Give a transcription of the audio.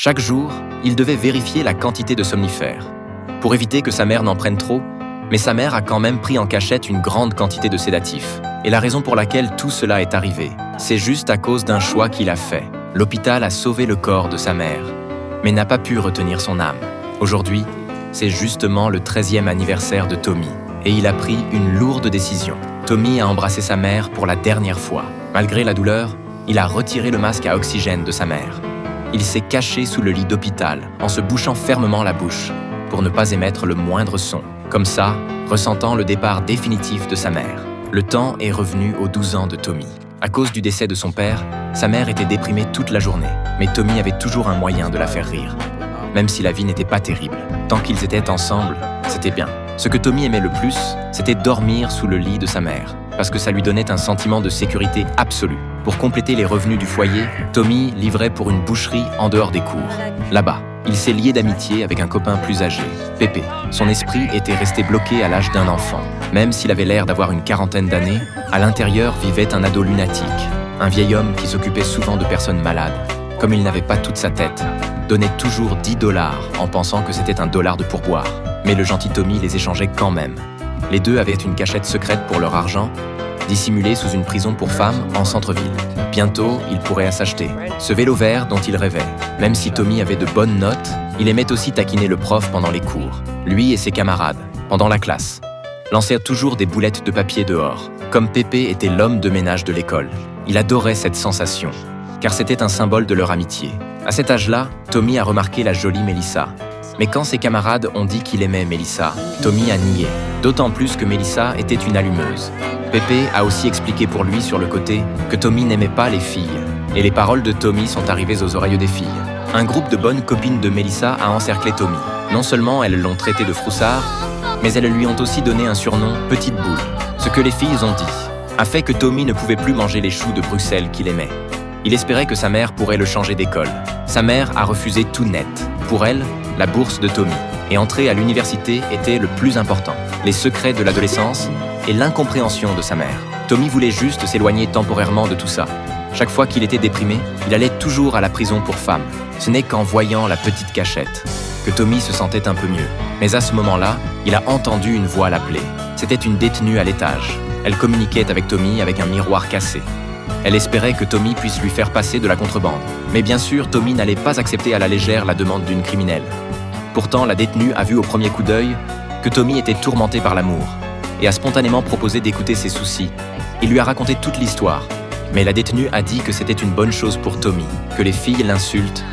Chaque jour, il devait vérifier la quantité de somnifères, pour éviter que sa mère n'en prenne trop, mais sa mère a quand même pris en cachette une grande quantité de sédatifs. Et la raison pour laquelle tout cela est arrivé, c'est juste à cause d'un choix qu'il a fait. L'hôpital a sauvé le corps de sa mère, mais n'a pas pu retenir son âme. Aujourd'hui, c'est justement le 13e anniversaire de Tommy, et il a pris une lourde décision. Tommy a embrassé sa mère pour la dernière fois. Malgré la douleur, il a retiré le masque à oxygène de sa mère. Il s'est caché sous le lit d'hôpital en se bouchant fermement la bouche pour ne pas émettre le moindre son. Comme ça, ressentant le départ définitif de sa mère. Le temps est revenu aux 12 ans de Tommy. À cause du décès de son père, sa mère était déprimée toute la journée, mais Tommy avait toujours un moyen de la faire rire. Même si la vie n'était pas terrible, tant qu'ils étaient ensemble, c'était bien. Ce que Tommy aimait le plus, c'était dormir sous le lit de sa mère, parce que ça lui donnait un sentiment de sécurité absolue. Pour compléter les revenus du foyer, Tommy livrait pour une boucherie en dehors des cours. Là-bas, il s'est lié d'amitié avec un copain plus âgé, Pépé. Son esprit était resté bloqué à l'âge d'un enfant. Même s'il avait l'air d'avoir une quarantaine d'années, à l'intérieur vivait un ado lunatique, un vieil homme qui s'occupait souvent de personnes malades. Comme il n'avait pas toute sa tête, donnait toujours 10 $ en pensant que c'était un dollar de pourboire. Mais le gentil Tommy les échangeait quand même. Les deux avaient une cachette secrète pour leur argent, dissimulée sous une prison pour femmes en centre-ville. Bientôt, il pourrait s'acheter ce vélo vert dont il rêvait. Même si Tommy avait de bonnes notes, il aimait aussi taquiner le prof pendant les cours. Lui et ses camarades, pendant la classe, lancèrent toujours des boulettes de papier dehors. Comme Pépé était l'homme de ménage de l'école, il adorait cette sensation, car c'était un symbole de leur amitié. À cet âge-là, Tommy a remarqué la jolie Mélissa. Mais quand ses camarades ont dit qu'il aimait Mélissa, Tommy a nié. D'autant plus que Mélissa était une allumeuse. Pépé a aussi expliqué pour lui sur le côté que Tommy n'aimait pas les filles. Et les paroles de Tommy sont arrivées aux oreilles des filles. Un groupe de bonnes copines de Mélissa a encerclé Tommy. Non seulement elles l'ont traité de froussard, mais elles lui ont aussi donné un surnom « Petite Boule ». Ce que les filles ont dit a fait que Tommy ne pouvait plus manger les choux de Bruxelles qu'il aimait. Il espérait que sa mère pourrait le changer d'école. Sa mère a refusé tout net. Pour elle, la bourse de Tommy et entrer à l'université était le plus important. Les secrets de l'adolescence et l'incompréhension de sa mère. Tommy voulait juste s'éloigner temporairement de tout ça. Chaque fois qu'il était déprimé, il allait toujours à la prison pour femmes. Ce n'est qu'en voyant la petite cachette que Tommy se sentait un peu mieux. Mais à ce moment-là, il a entendu une voix l'appeler. C'était une détenue à l'étage. Elle communiquait avec Tommy avec un miroir cassé. Elle espérait que Tommy puisse lui faire passer de la contrebande. Mais bien sûr, Tommy n'allait pas accepter à la légère la demande d'une criminelle. Pourtant, la détenue a vu au premier coup d'œil que Tommy était tourmenté par l'amour et a spontanément proposé d'écouter ses soucis. Il lui a raconté toute l'histoire. Mais la détenue a dit que c'était une bonne chose pour Tommy, que les filles l'insultent